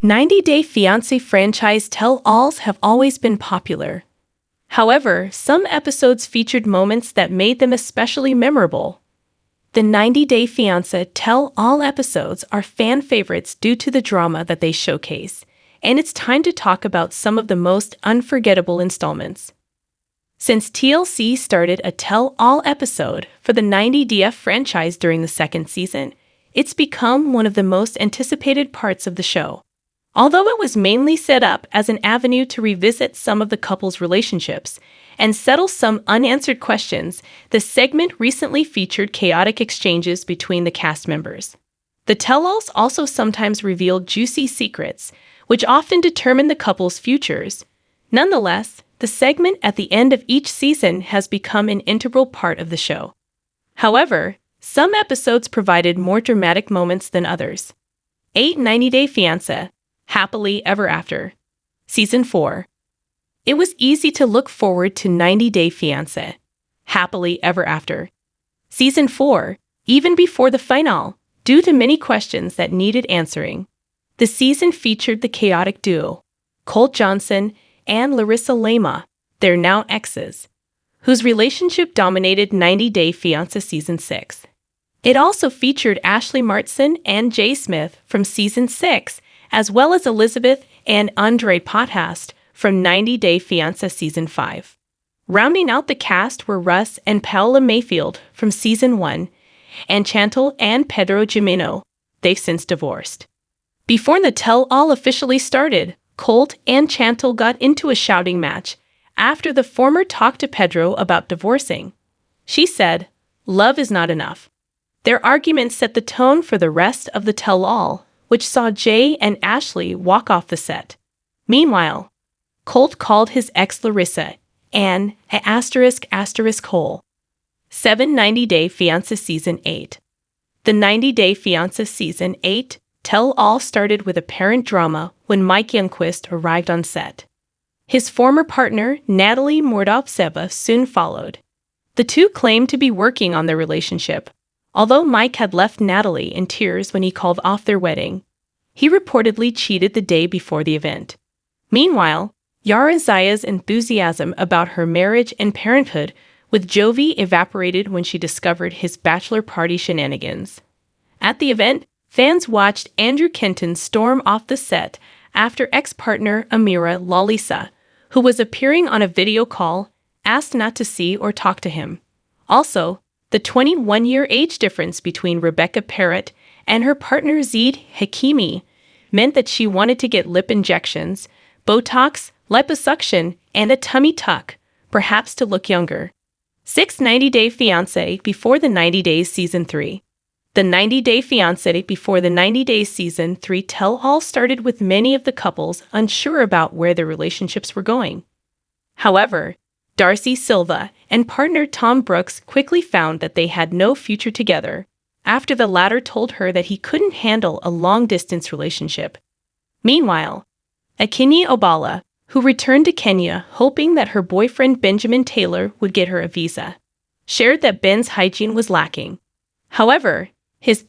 90-Day Fiancé franchise tell-alls have always been popular. However, some episodes featured moments that made them especially memorable. The 90-Day Fiancé tell-all episodes are fan favorites due to the drama that they showcase, and it's time to talk about some of the most unforgettable installments. Since TLC started a tell-all episode for the 90DF franchise during the second season, it's become one of the most anticipated parts of the show. Although it was mainly set up as an avenue to revisit some of the couple's relationships and settle some unanswered questions, the segment recently featured chaotic exchanges between the cast members. The tell-alls also sometimes revealed juicy secrets, which often determine the couple's futures. Nonetheless, the segment at the end of each season has become an integral part of the show. However, some episodes provided more dramatic moments than others. 90-Day Fiancé, Happily Ever After. Season 4. It was easy to look forward to 90-Day Fiancé, Happily Ever After. Season 4, even before the finale, due to many questions that needed answering. The season featured the chaotic duo, Colt Johnson and Larissa Lema, their now exes, whose relationship dominated 90-Day Fiancé Season 6. It also featured Ashley Martson and Jay Smith from Season 6, as well as Elizabeth and Andre Pothast from 90-Day Fiancé Season 5. Rounding out the cast were Russ and Paola Mayfield from Season 1, and Chantal and Pedro Jimeno. They've since divorced. Before the tell-all officially started, Colt and Chantal got into a shouting match after the former talked to Pedro about divorcing. She said, "Love is not enough." Their argument set the tone for the rest of the tell-all, which saw Jay and Ashley walk off the set. Meanwhile, Colt called his ex Larissa an ***hole. 90-Day Fiancé Season 8. The 90-Day Fiancé Season 8 tell-all started with apparent drama when Mike Youngquist arrived on set. His former partner, Natalie Mordovtseva, soon followed. The two claimed to be working on their relationship, although Mike had left Natalie in tears when he called off their wedding. He reportedly cheated the day before the event. Meanwhile, Yara Zaya's enthusiasm about her marriage and parenthood with Jovi evaporated when she discovered his bachelor party shenanigans. At the event, fans watched Andrew Kenton storm off the set after ex-partner Amira Lalisa, who was appearing on a video call, asked not to see or talk to him. Also, the 21-year age difference between Rebecca Parrott and her partner Zeid Hakimi meant that she wanted to get lip injections, Botox, liposuction, and a tummy tuck, perhaps to look younger. 90-Day Fiancé before the 90 Days Season 3. The 90-Day Fiancé before the 90 Days Season 3 tell-all started with many of the couples unsure about where their relationships were going. However, Darcy Silva and partner Tom Brooks quickly found that they had no future together after the latter told her that he couldn't handle a long-distance relationship. Meanwhile, Akinyi Obala, who returned to Kenya hoping that her boyfriend Benjamin Taylor would get her a visa, shared that Ben's hygiene was lacking. However, his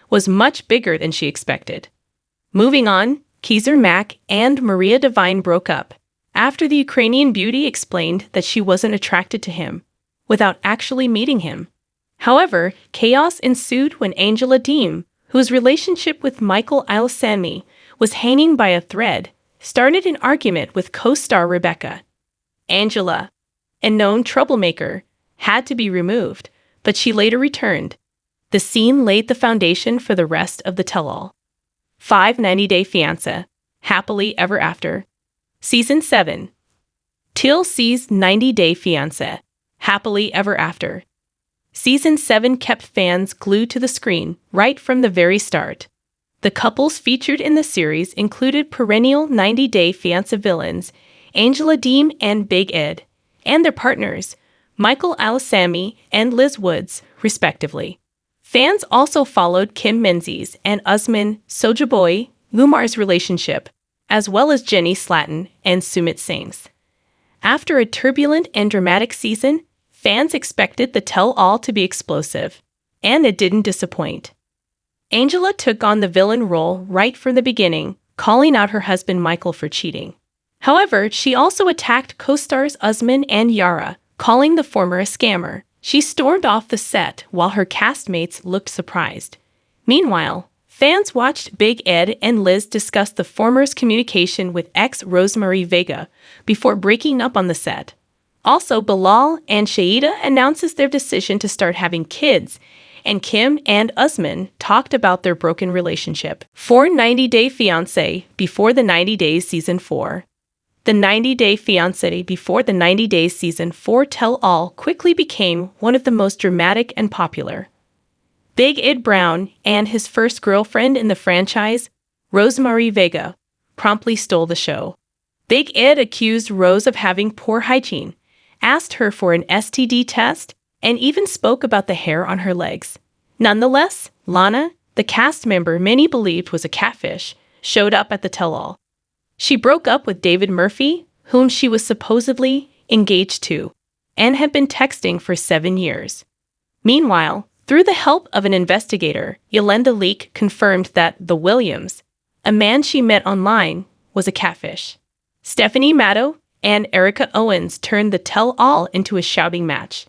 was much bigger than she expected. Moving on, Keezer Mack and Maria Devine broke up after the Ukrainian beauty explained that she wasn't attracted to him, without actually meeting him. However, chaos ensued when Angela Deem, whose relationship with Michael Ilasami was hanging by a thread, started an argument with co-star Rebecca. Angela, a known troublemaker, had to be removed, but she later returned. The scene laid the foundation for the rest of the tell-all. 90-Day Fiancé, Happily Ever After. Season 7. TLC's 90-Day Fiancé, Happily Ever After. Season 7 kept fans glued to the screen right from the very start. The couples featured in the series included perennial 90-Day Fiancé villains Angela Deem and Big Ed, and their partners, Michael Ilasami and Liz Woods, respectively. Fans also followed Kim Menzies and Usman Sojaboy Lumar's relationship, as well as Jenny Slatten and Sumit Singh's. After a turbulent and dramatic season, fans expected the tell-all to be explosive, and it didn't disappoint. Angela took on the villain role right from the beginning, calling out her husband Michael for cheating. However, she also attacked co-stars Usman and Yara, calling the former a scammer. She stormed off the set while her castmates looked surprised. Meanwhile, fans watched Big Ed and Liz discuss the former's communication with ex Rosemary Vega before breaking up on the set. Also, Bilal and Shaida announces their decision to start having kids, and Kim and Usman talked about their broken relationship. For 90 Day Fiancé before the 90 Days Season 4. The 90 Day Fiancé before the 90 Days Season 4 tell-all quickly became one of the most dramatic and popular. Big Ed Brown and his first girlfriend in the franchise, Rosemary Vega, promptly stole the show. Big Ed accused Rose of having poor hygiene, asked her for an STD test, and even spoke about the hair on her legs. Nonetheless, Lana, the cast member many believed was a catfish, showed up at the tell-all. She broke up with David Murphy, whom she was supposedly engaged to, and had been texting for 7 years. Meanwhile, through the help of an investigator, Yolanda Leak confirmed that the Williams, a man she met online, was a catfish. Stephanie Matto and Erica Owens turned the tell-all into a shouting match.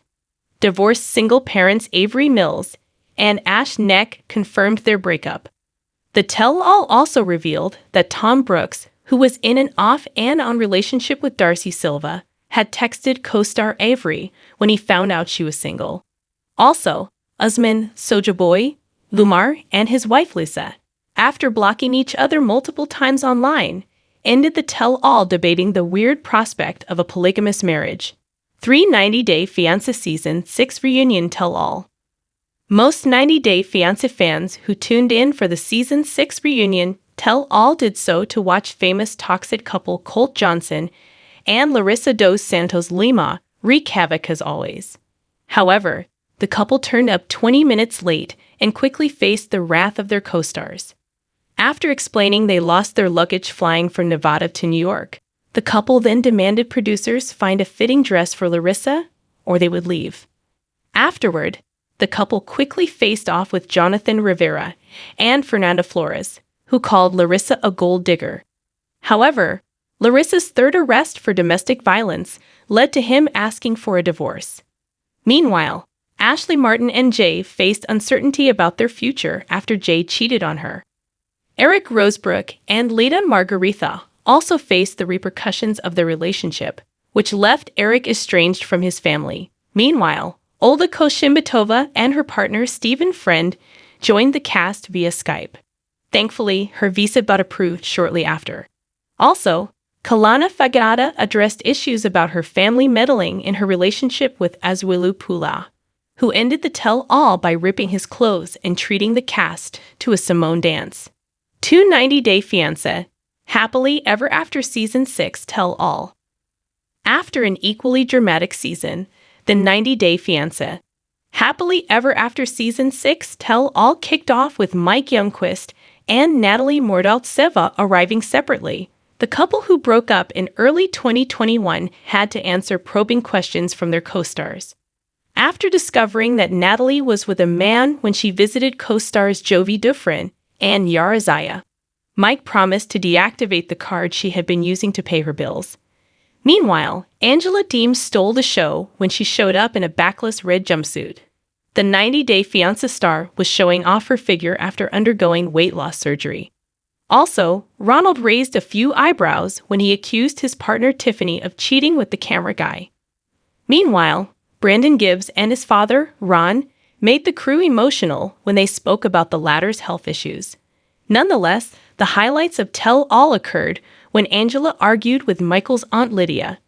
Divorced single parents Avery Mills and Ash Neck confirmed their breakup. The tell-all also revealed that Tom Brooks, who was in an off and on relationship with Darcy Silva, had texted co-star Avery when he found out she was single. Also, Usman Soulja Boy, Lumar, and his wife Lisa, after blocking each other multiple times online, ended the tell-all debating the weird prospect of a polygamous marriage. 90 Day Fiancé Season 6 Reunion Tell-all. Most 90 Day Fiancé fans who tuned in for the Season 6 reunion tell-all did so to watch famous toxic couple Colt Johnson and Larissa dos Santos Lima wreak havoc as always. However, the couple turned up 20 minutes late and quickly faced the wrath of their co-stars. After explaining they lost their luggage flying from Nevada to New York, the couple then demanded producers find a fitting dress for Larissa or they would leave. Afterward, the couple quickly faced off with Jonathan Rivera and Fernanda Flores, who called Larissa a gold digger. However, Larissa's third arrest for domestic violence led to him asking for a divorce. Meanwhile, Ashley Martin and Jay faced uncertainty about their future after Jay cheated on her. Eric Rosebrook and Leda Margaritha also faced the repercussions of their relationship, which left Eric estranged from his family. Meanwhile, Olga Koshimbitova and her partner Stephen Friend joined the cast via Skype. Thankfully, her visa got approved shortly after. Also, Kalana Fagada addressed issues about her family meddling in her relationship with Azwilu Pula, who ended the tell-all by ripping his clothes and treating the cast to a Simone dance. 90 Day Fiancé, Happily Ever After Season 6 tell-all. After an equally dramatic season, the 90 Day Fiancé, Happily Ever After Season 6 tell-all kicked off with Mike Youngquist and Natalie Mordalt-Seva arriving separately. The couple who broke up in early 2021 had to answer probing questions from their co-stars. After discovering that Natalie was with a man when she visited co-stars Jovi Dufresne and Yara Zaya, Mike promised to deactivate the card she had been using to pay her bills. Meanwhile, Angela Deems stole the show when she showed up in a backless red jumpsuit. The 90 Day Fiancé star was showing off her figure after undergoing weight loss surgery. Also, Ronald raised a few eyebrows when he accused his partner Tiffany of cheating with the camera guy. Meanwhile, Brandon Gibbs and his father, Ron, made the crew emotional when they spoke about the latter's health issues. Nonetheless, the highlights of tell-all occurred when Angela argued with Michael's Aunt Lydia.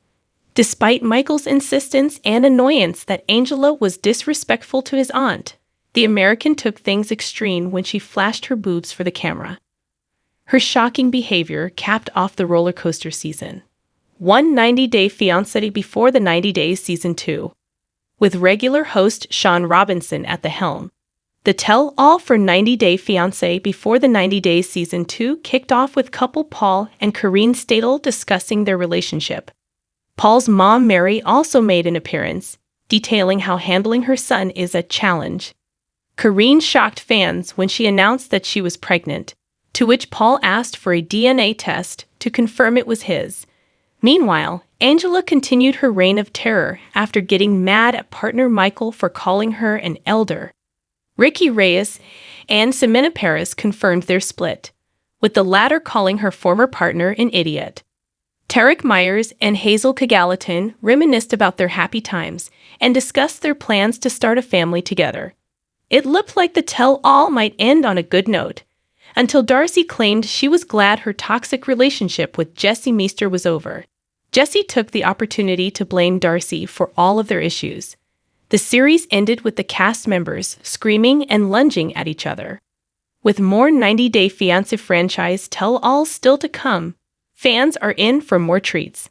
Despite Michael's insistence and annoyance that Angela was disrespectful to his aunt, the American took things extreme when she flashed her boobs for the camera. Her shocking behavior capped off the roller coaster season. 90 Day Fiancé before the 90 Days Season 2. With regular host Sean Robinson at the helm, the tell-all for 90 Day Fiancé before the 90 Days Season 2 kicked off with couple Paul and Corinne Stadel discussing their relationship. Paul's mom Mary also made an appearance, detailing how handling her son is a challenge. Karine shocked fans when she announced that she was pregnant, to which Paul asked for a DNA test to confirm it was his. Meanwhile, Angela continued her reign of terror after getting mad at partner Michael for calling her an elder. Ricky Reyes and Ximena Perez confirmed their split, with the latter calling her former partner an idiot. Tarek Myers and Hazel Kagalaton reminisced about their happy times and discussed their plans to start a family together. It looked like the tell-all might end on a good note, until Darcy claimed she was glad her toxic relationship with Jesse Meester was over. Jesse took the opportunity to blame Darcy for all of their issues. The series ended with the cast members screaming and lunging at each other. With more 90 Day Fiancé franchise tell-alls still to come, fans are in for more treats.